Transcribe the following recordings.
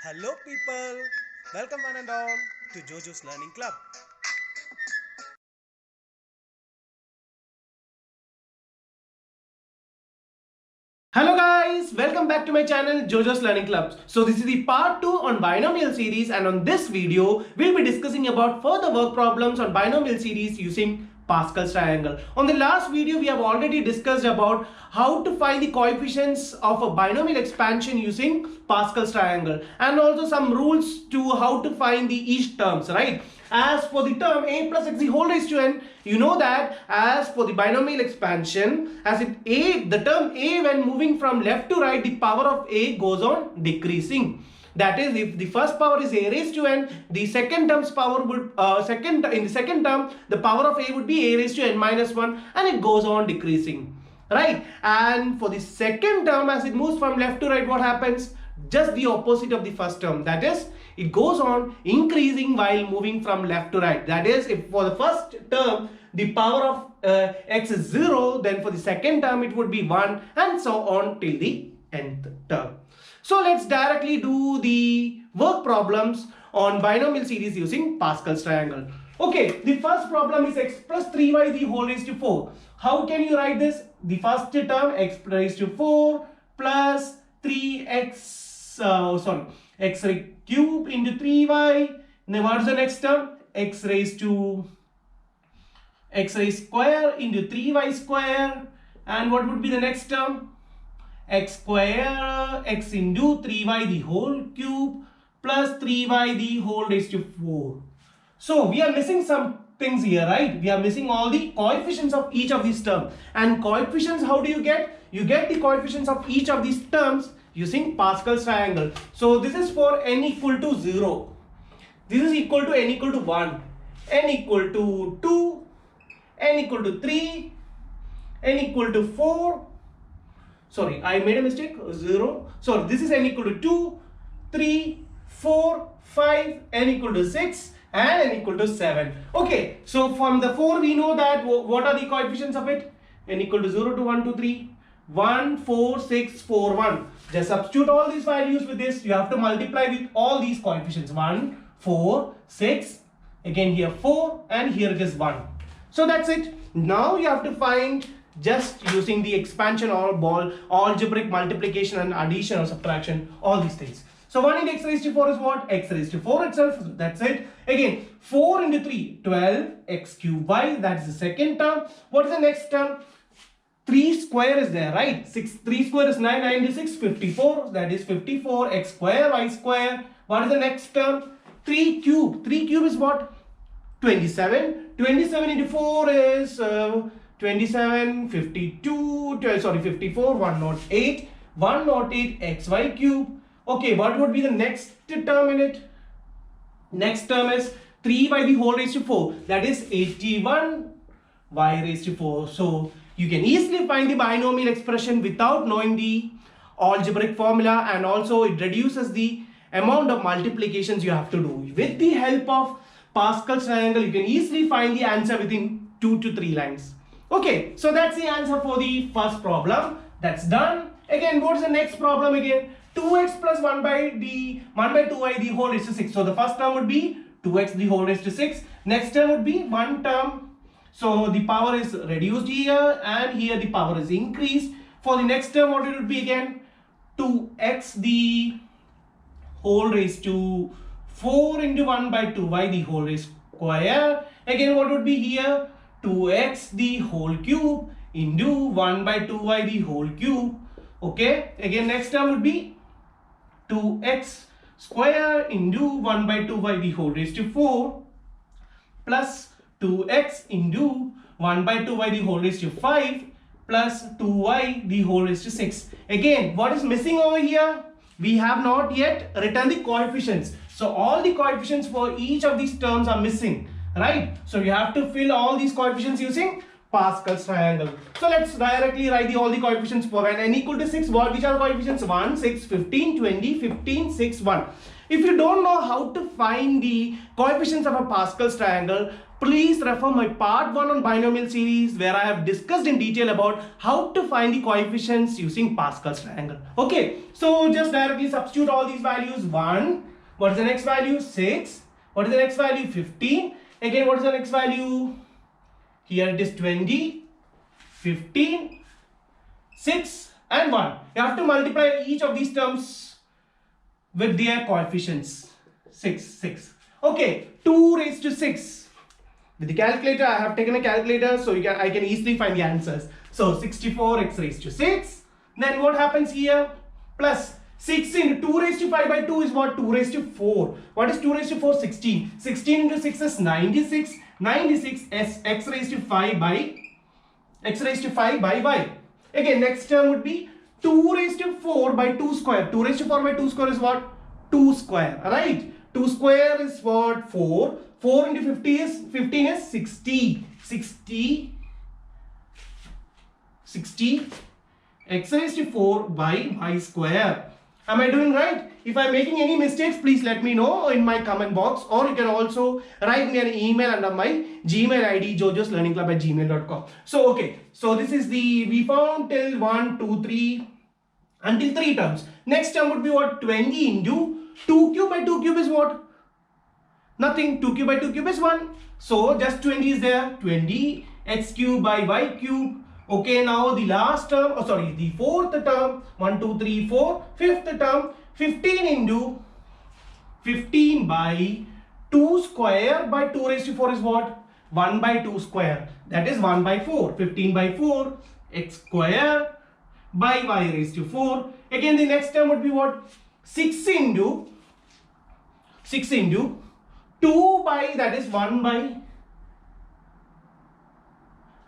Hello people, welcome one and all to Jojo's Learning Club. Hello guys, welcome back to my channel Jojo's Learning Clubs. So this is the part 2 on binomial series, and on this video we'll be discussing about further work problems on binomial series using Pascal's triangle. On the last video we have already discussed about how to find the coefficients of a binomial expansion using Pascal's triangle, and also some rules to how to find the each terms, right? As for the term a plus x the whole raised to n, you know that as for the binomial expansion, as the term a when moving from left to right, the power of a goes on decreasing. That is, if the first power is a raised to n, the second term's power would in the second term the power of a would be a raised to n minus 1, and it goes on decreasing, right? And for the second term, as it moves from left to right, what happens? Just the opposite of the first term, that is, it goes on increasing while moving from left to right. That is, if for the first term the power of x is 0, then for the second term it would be 1, and so on till the nth term. So let's directly do the work problems on binomial series using Pascal's triangle. Okay, the first problem is x plus 3y the whole raised to 4. How can you write this? The first term, x raised to 4 plus 3x x cube into 3y. Then what is the next term? X raised square into 3y square. And what would be the next term? X square x into 3y the whole cube plus 3y the whole raised to 4. So we are missing some things here, right? We are missing all the coefficients of each of these terms. And coefficients, how do you get? You get the coefficients of each of these terms using Pascal's triangle. So this is for n equal to 0. This is equal to n equal to 1, n equal to 2, n equal to 3, n equal to 4. Sorry, I made a mistake. 0. So this is n equal to 2, 3, 4, 5, n equal to 6, and n equal to 7. Okay, so from the 4 we know that what are the coefficients of it? N equal to 0 to 1 to 3. 1, 4, 6, 4, 1. Just substitute all these values with this. You have to multiply with all these coefficients. 1, 4, 6. Again here 4, and here it is 1. So that's it. Now you have to find just using the expansion or algebraic multiplication and addition or subtraction, all these things. So 1 into x raised to 4 is what? X raised to 4 itself. That's it. Again, 4 into 3, 12, x cube y. That's the second term. What is the next term? 3 square is there, right? 3 square is 9, 9 into 6, 54. That is 54, x square, y square. What is the next term? 3 cube. 3 cube is what? 27. 27 into 4 is 27, 52, 54, 108. 108 xy cube. Okay, what would be the next term in it? Next term is 3 by the whole raised to 4. That is 81 y raised to 4. So you can easily find the binomial expression without knowing the algebraic formula, and also it reduces the amount of multiplications you have to do. With the help of Pascal's triangle, you can easily find the answer within 2 to 3 lines. Okay, so that's the answer for the first problem. That's done. Again, what's the next problem again? 2x plus 1 by 2y the whole raised to 6. So the first term would be 2x the whole raised to 6. Next term would be one term. So the power is reduced here, and here the power is increased. For the next term, what it would be again? 2x the whole raised to 4 into 1 by 2y the whole raised square. Again, what would be here? 2x the whole cube into 1 by 2y the whole cube. Okay, again next term would be 2x square into 1 by 2y the whole raised to 4 plus 2x into 1 by 2y the whole raised to 5 plus 2y the whole raised to 6. Again, what is missing over here? We have not yet written the coefficients. So all the coefficients for each of these terms are missing, right? So you have to fill all these coefficients using Pascal's triangle. So let's directly write all the coefficients for n equal to 6. Which are coefficients? 1, 6, 15, 20, 15, 6, 1. If you don't know how to find the coefficients of a Pascal's triangle, please refer my part 1 on binomial series where I have discussed in detail about how to find the coefficients using Pascal's triangle. Okay, so just directly substitute all these values. 1, what is the next value? 6, what is the next value? 15, again what is the next value? Here it is 20, 15, 6 and 1. You have to multiply each of these terms with their coefficients. 6. Okay, 2 raised to 6. With the calculator, I have taken a calculator, so I can easily find the answers. So 64 x raised to 6. Then what happens here? Plus 6 into 2 raised to 5 by 2 is what? 2 raised to 4. What is 2 raised to 4? 16. 16 into 6 is 96. 96 is x raised to 5 by y. Again, next term would be 2 raised to 4 by 2 square. 2 raised to 4 by 2 square is what? 2 square. Alright. 2 square is what? 4. 4 into 15 is 60. 60 x raised to 4 by y square. Am I doing right? If I am making any mistakes, please let me know in my comment box, or you can also write me an email under my Gmail ID jojoslearningclub@gmail.com. So okay, so this is we found till 1, 2, 3 until 3 terms. Next term would be what? 20 into 2 cube by 2 cube is what? Nothing. 2 cube by 2 cube is 1. So just 20 is there. 20 x cube by y cube. Okay, now the last term, the fourth term, 1, 2, 3, 4. Fifth term, 15 into 15 by 2 square by 2 raised to 4 is what? 1 by 2 square. That is 1 by 4. 15 by 4 x square by y raised to 4. Again, the next term would be what? 6 into 2 by, that is 1 by,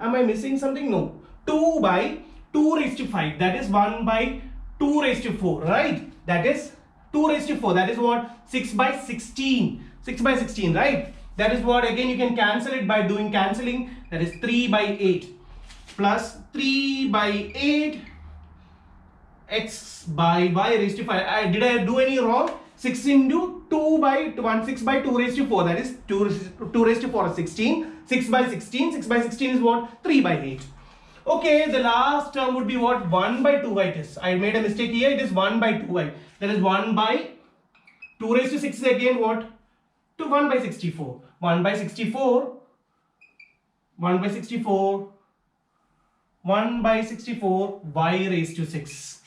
am I missing something? No. 2 by 2 raised to 5, that is 1 by 2 raised to 4, right? That is 2 raised to 4, that is what? 6 by 16. 6 by 16, right? That is what? Again, you can cancel it by doing cancelling. That is 3 by 8 plus 3 by 8 x by y raised to 5. Did I do any wrong? 6 into 2 by 1, 6 by 2 raised to 4, that is 2 raised to 4 is 16. 6 by 16 is what? 3 by 8. Okay, the last term would be what? 1 by 2y. It is. I made a mistake here. It is 1 by 2y. That is 1 by 2 raised to 6 is again what? To 1 by 64. 1 by 64. 1 by 64. 1 by 64 y raised to 6.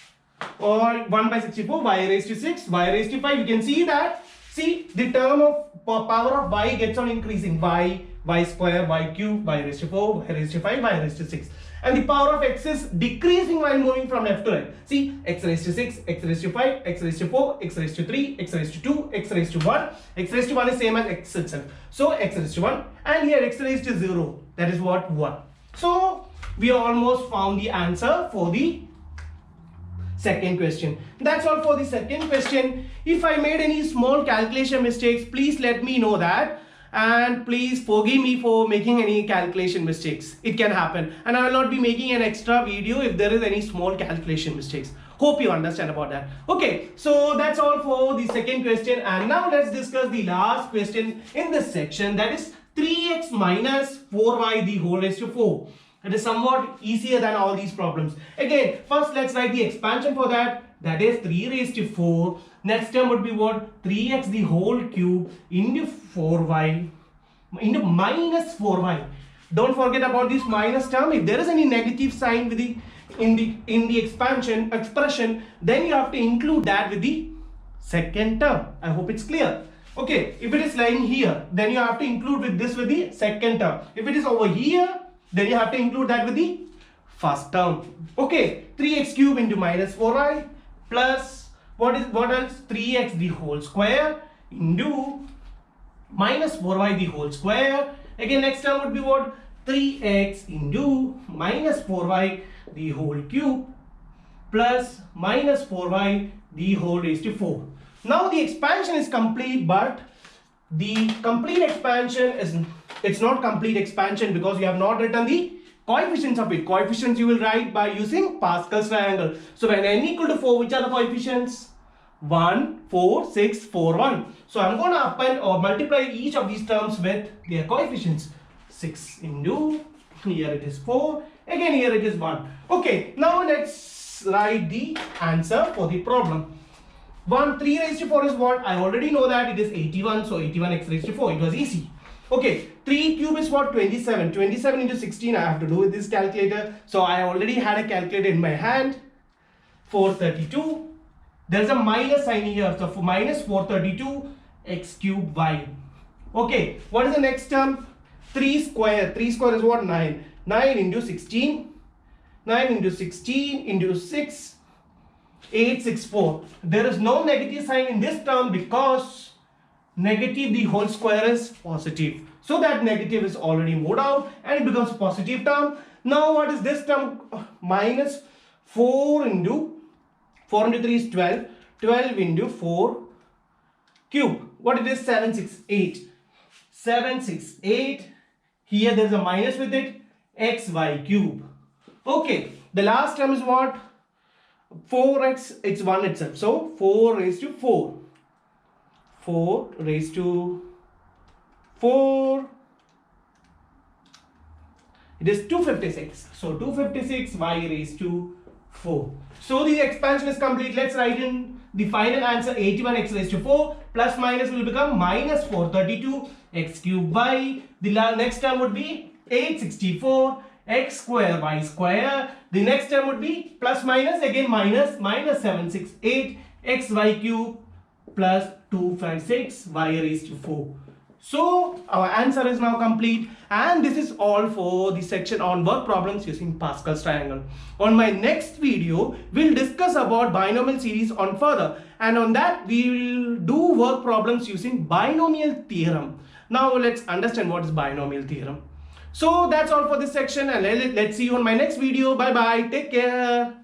Or 1 by 64 y raised to 6, y raised to 5. You can see that. See, the term of power of y gets on increasing. Y square, y cube, y raised to 4, y raised to 5, y raised to 6. And the power of x is decreasing while moving from left to right. See, x raised to 6, x raised to 5, x raised to 4, x raised to 3, x raised to 2, x raised to 1. X raised to 1 is same as x itself. So, x raised to 1. And here x raised to 0. That is what? 1. So, we almost found the answer for the second question. That's all for the second question. If I made any small calculation mistakes, please let me know that. And please forgive me for making any calculation mistakes. It can happen. And I will not be making an extra video if there is any small calculation mistakes. Hope you understand about that. Okay, so that's all for the second question. And now let's discuss the last question in this section. That is 3x minus 4y the whole raised to 4. It is somewhat easier than all these problems. Again, first let's write the expansion for that. That is 3 raised to 4. Next term would be what? 3x the whole cube into 4y into minus 4y. Don't forget about this minus term. If there is any negative sign with in the expression, then you have to include that with the second term. I hope it's clear. Okay, if it is lying here, then you have to include with the second term. If it is over here, then you have to include that with the first term. Okay, 3x cube into minus 4y plus what else? 3x the whole square into minus 4y the whole square. Again, next term would be what? 3x into minus 4y the whole cube plus minus 4y the whole raised to 4. Now the expansion is complete, but the complete expansion it's not complete expansion because you have not written the coefficients of it. Coefficients you will write by using Pascal's triangle. So when n equal to 4, which are the coefficients? 1, 4, 6, 4, 1. So I'm going to append or multiply each of these terms with their coefficients. 6 into, here it is 4, again here it is 1. Okay, now let's write the answer for the problem. 3 raised to 4 is what? I already know that it is 81, so 81x raised to 4, it was easy. Okay, 3 cube is what? 27. 27 into 16, I have to do with this calculator. So I already had a calculator in my hand. 432. There's a minus sign here, so for minus 432 x cube y. Okay, what is the next term? 3 square. 3 square is what? 9. 9 into 16. 9 into 16 into 6. 864. There is no negative sign in this term because negative the whole square is positive. So that negative is already moved out and it becomes a positive term. Now what is this term? Minus 4 into 3 is 12. 12 into 4 cube. What it is? 768. 768. Here there is a minus with it. Xy cube. Okay. The last term is what? 4x. It's 1 itself. So 4 raised to 4. 4 raised to 4. It is 256. So 256 y raised to 4. So the expansion is complete. Let's write in the final answer. 81x raised to 4 plus minus will become minus 432 x cube y. The next term would be 864 x square y square. The next term would be plus minus, again minus 768 xy cube plus 256 y raised to 4. So our answer is now complete, and this is all for the section on work problems using Pascal's triangle. On my next video, we'll discuss about binomial series on further, and on that we will do work problems using binomial theorem. Now let's understand what is binomial theorem. So that's all for this section, and let's see you on my next video. Bye bye. Take care.